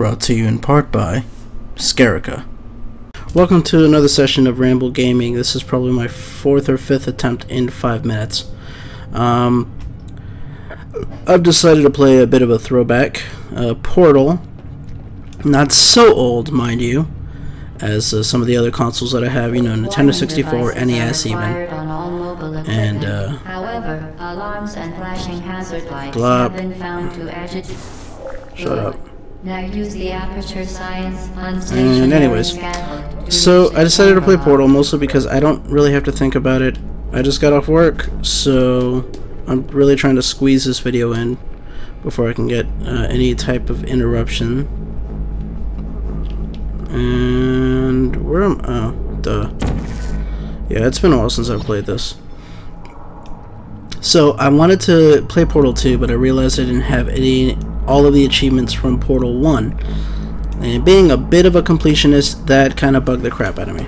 brought to you in part by Scarica. Welcome to another session of Ramble Gaming. This is probably my 4th or 5th attempt in 5 minutes. I've decided to play a bit of a throwback. Portal. Not so old, mind you, as some of the other consoles that I have, you know, Nintendo 64, NES even. And, however, alarms and flashing hazard lights Blop. have been found to agitate. Shut up. Now use the aperture science on And stationary anyways, scaffold to so reach I decided to play the Portal mostly because I don't really have to think about it. I just got off work, so I'm really trying to squeeze this video in before I can get any type of interruption. And where am I? Oh, duh. Yeah, it's been a while since I've played this. So I wanted to play Portal 2, but I realized I didn't have all of the achievements from Portal 1. And being a bit of a completionist, that kind of bugged the crap out of me.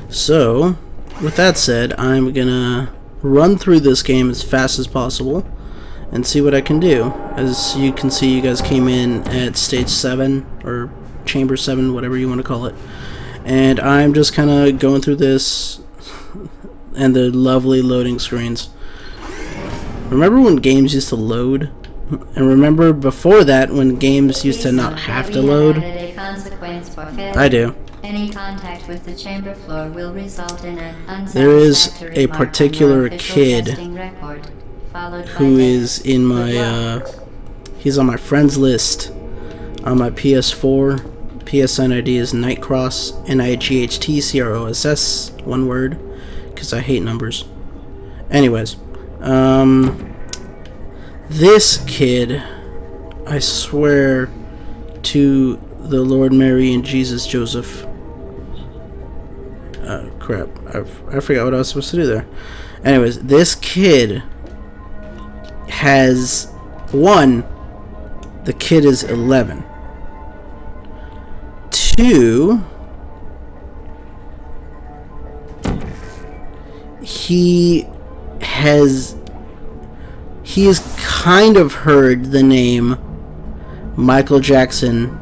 So, with that said, I'm gonna run through this game as fast as possible and see what I can do. As you can see, you guys came in at stage 7, or chamber 7, whatever you want to call it. And I'm just kind of going through this and the lovely loading screens. Remember when games used to load? And remember before that when games used to not have to load? I do. Any contact with the chamber floor will result in an there is unsatisfactory a mark on particular your official kid testing record, followed who by is in my he's on my friends list on my PS4. PSN ID is Nightcross, NIGHTCROSS, one word, because I hate numbers. Anyways, this kid, I swear to the Lord, Mary, and Jesus Joseph. Crap, I forgot what I was supposed to do there. Anyways, this kid has, the kid is 11. 2, he has kind of heard the name Michael Jackson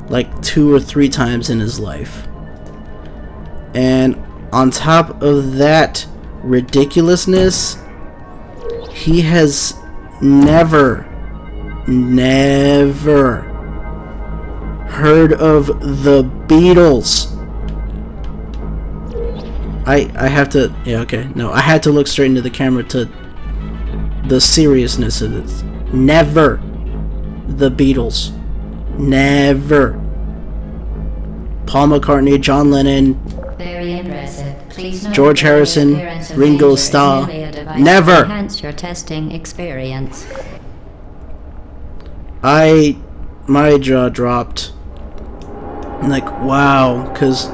like 2 or 3 times in his life. And on top of that ridiculousness, he has never heard of the Beatles. I have to, yeah, okay, no, I had to look straight into the camera to the seriousness of this. Never the Beatles. Never. Paul McCartney, John Lennon, very impressive. Please note George that the Harrison, appearance of Ringo danger is Starr. merely a device Never. to enhance your testing experience. My jaw dropped. I'm like, wow, because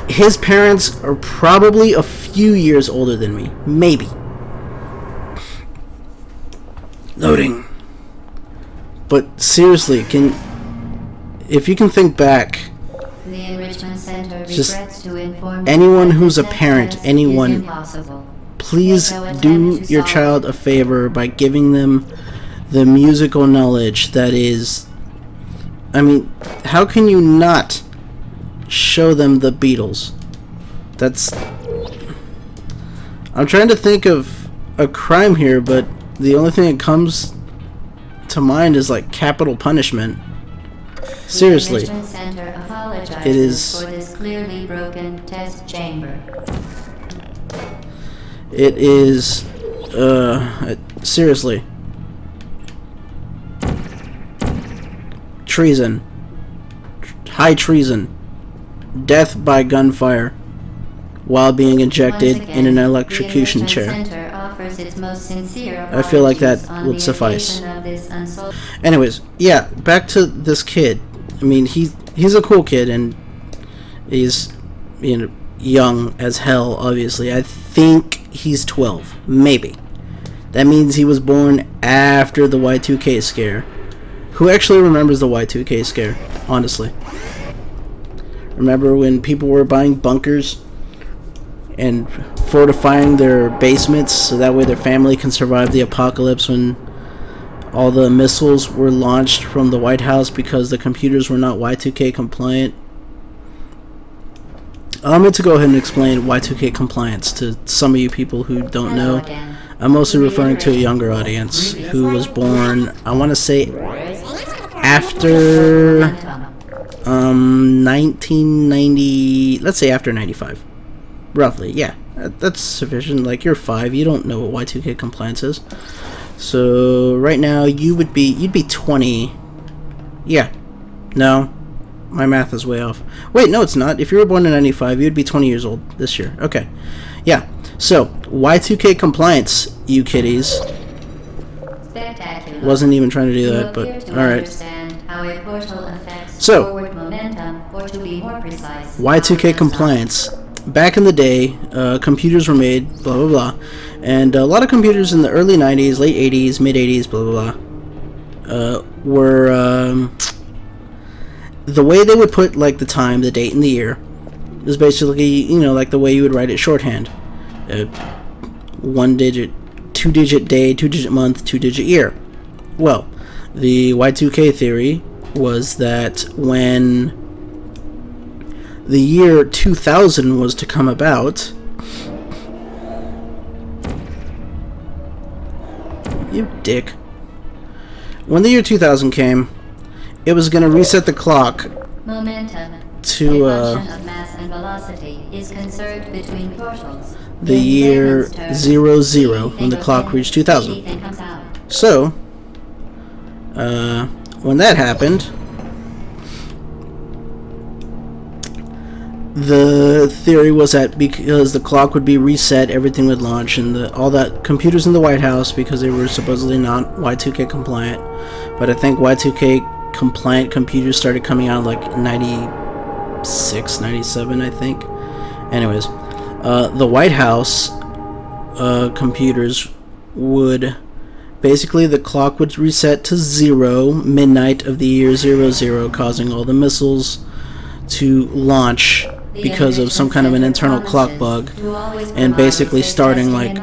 his parents are probably a few years older than me. Maybe. Loading. But seriously, if you can think back, The Enrichment Center just regrets to inform anyone you that who's a this parent, test anyone, is impossible. please Make no attempt do to your solve child a favor by giving them the musical knowledge that is, I mean, how can you not show them the Beatles? That's, I'm trying to think of a crime here, but the only thing that comes to mind is like capital punishment. Seriously, The Enrichment Center apologizes it is, for this clearly broken test chamber. it is, seriously. Treason. High treason. Death by gunfire while being injected Once again, in an electrocution the chair. Enrichment Center offers its most sincere I feel like that apologies on would the suffice. occasion of this Anyways, yeah, back to this kid. I mean, he's a cool kid, and he's, you know, young as hell, obviously. I think he's 12, maybe. That means he was born after the Y2K scare. Who actually remembers the Y2K scare, honestly? Remember when people were buying bunkers and fortifying their basements so that way their family can survive the apocalypse when all the missiles were launched from the White House because the computers were not Y2K compliant. I'm going to go ahead and explain Y2K compliance to some of you people who don't know. I'm mostly referring to a younger audience who was born, I want to say, after 1990, let's say after 95. Roughly, yeah. That's sufficient. Like, you're 5, you don't know what Y2K compliance is. So, right now, you'd be 20. Yeah. No. My math is way off. Wait, no, it's not. If you were born in 95, you'd be 20 years old this year. Okay. Yeah. So, Y2K compliance, you kiddies. Wasn't even trying to do that, but alright. So, Y2K compliance. Back in the day, computers were made, blah blah blah, and a lot of computers in the early 90s, late 80s, mid 80s, blah blah blah, were the way they would put like the time, the date, and the year is basically, you know, like the way you would write it shorthand, 1-digit, 2-digit day, 2-digit month, 2-digit year. Well, the Y2K theory was that when the year 2000 was to come about, you dick. When the year 2000 came, it was going to reset the clock to the year 00 when the clock reached 2000. So, when that happened, the theory was that because the clock would be reset, everything would launch, and all that computers in the White House, because they were supposedly not Y2K compliant, but I think Y2K compliant computers started coming out like 96, 97, I think. Anyways, the White House computers would basically, the clock would reset to 0 midnight of the year 00, causing all the missiles to launch because of some kind of an internal clock bug, and basically starting like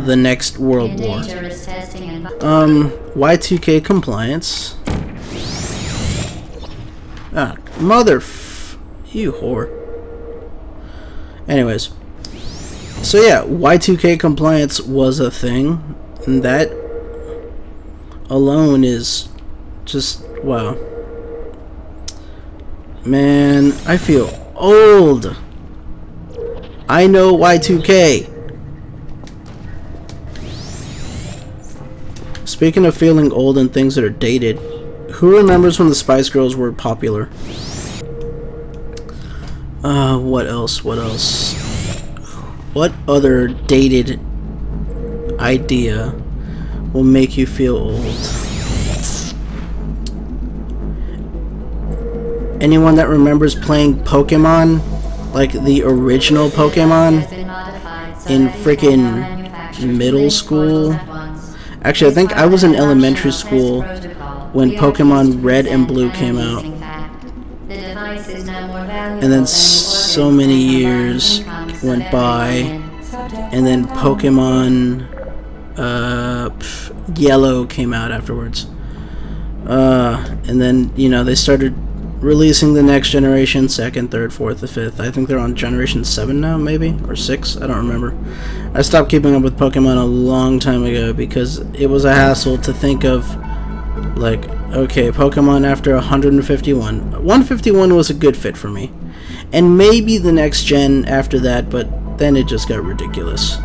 the next world war. Y2K compliance. Ah, you whore. Anyways, so yeah, Y2K compliance was a thing, and that alone is just wow. Man, I feel old. I know Y2K. Speaking of feeling old and things that are dated, who remembers when the Spice Girls were popular? What else? What other dated idea will make you feel old? Anyone that remembers playing Pokemon, like the original Pokemon, in freaking middle school? Actually, I think I was in elementary school when Pokemon Red and Blue came out. And then so many years went by, and then Pokemon Yellow came out afterwards. And then, you know, they started releasing the next generation, 2nd, 3rd, 4th, the 5th. I think they're on generation 7 now, maybe? Or 6? I don't remember. I stopped keeping up with Pokemon a long time ago because it was a hassle to think of, like, okay, Pokemon after 151. 151 was a good fit for me. And maybe the next gen after that, but then it just got ridiculous.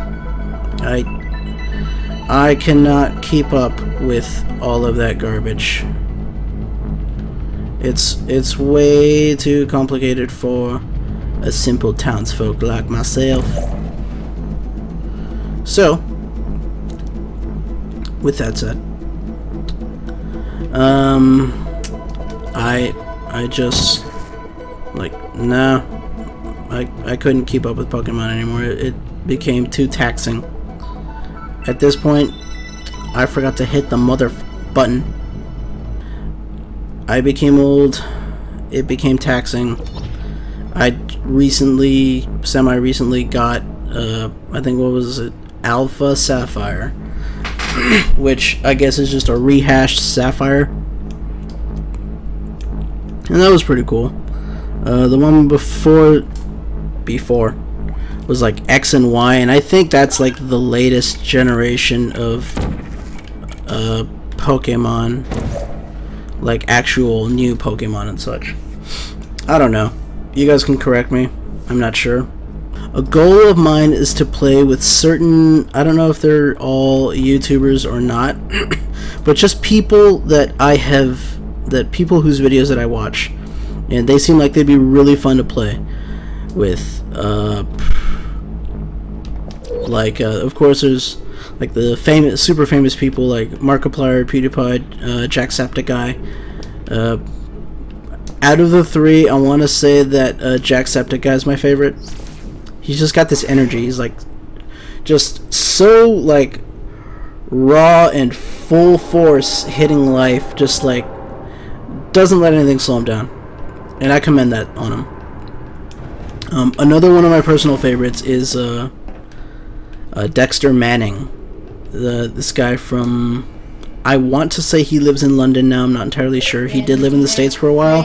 I cannot keep up with all of that garbage. It's way too complicated for a simple townsfolk like myself. So, with that said, I just, like, nah, I couldn't keep up with Pokemon anymore. It became too taxing. At this point, I forgot to hit the mother button. I became old. It became taxing. I semi-recently got, I think, what was it? Alpha Sapphire. which I guess is just a rehashed Sapphire. And that was pretty cool. The one before was like X and Y, and I think that's like the latest generation of Pokemon, like actual new Pokemon and such. I don't know. You guys can correct me. I'm not sure. A goal of mine is to play with certain, I don't know if they're all YouTubers or not, but just people that people whose videos that I watch, and they seem like they'd be really fun to play with. Of course, there's like the super famous people like Markiplier, PewDiePie, Jacksepticeye. Out of the three, I want to say that Jacksepticeye is my favorite. He's just got this energy. He's like just so like raw and full force hitting life, just like doesn't let anything slow him down, and I commend that on him. Another one of my personal favorites is Dexter Manning, this guy from, I want to say he lives in London now, I'm not entirely sure. He did live in the States for a while,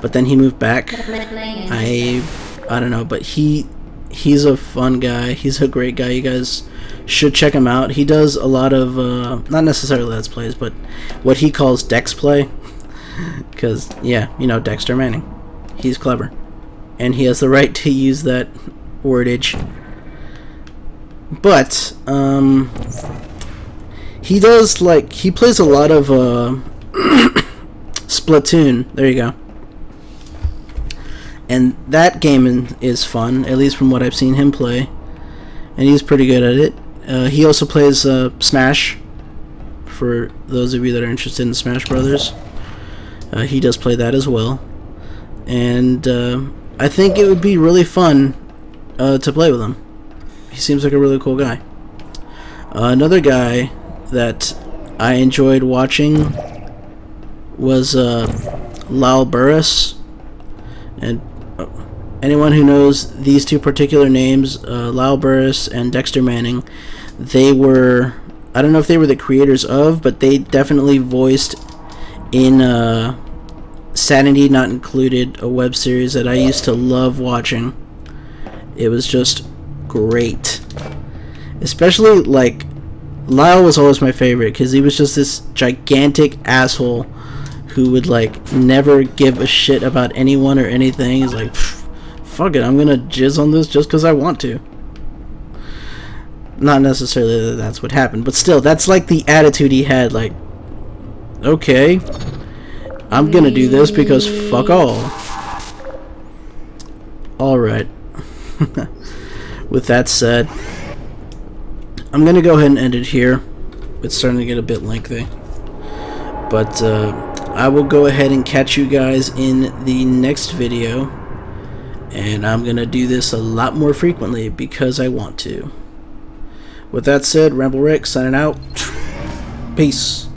but then he moved back. I don't know, but he's a fun guy. He's a great guy. You guys should check him out. He does a lot of not necessarily Let's Plays, but what he calls Dex Play, because yeah, you know, Dexter Manning, he's clever, and he has the right to use that wordage. But he does, like, he plays a lot of Splatoon. There you go. And that game is fun, at least from what I've seen him play, and he's pretty good at it. He also plays Smash, for those of you that are interested in Smash Brothers. He does play that as well, and I think it would be really fun to play with him. He seems like a really cool guy. Another guy that I enjoyed watching was Lyle Burris, and anyone who knows these two particular names, Lyle Burris and Dexter Manning, they were, I don't know if they were the creators of, but they definitely voiced in Sanity Not Included, a web series that I used to love watching. It was just great. Especially, like, Lyle was always my favorite because he was just this gigantic asshole who would, like, never give a shit about anyone or anything. He's like, fuck it, I'm gonna jizz on this just because I want to. Not necessarily that that's what happened, but still, that's like the attitude he had, like, okay, I'm gonna do this because fuck all. Alright. With that said, I'm gonna go ahead and end it here. It's starting to get a bit lengthy, but I will go ahead and catch you guys in the next video, and I'm gonna do this a lot more frequently because I want to. With that said, Ramble Rick signing out. Peace.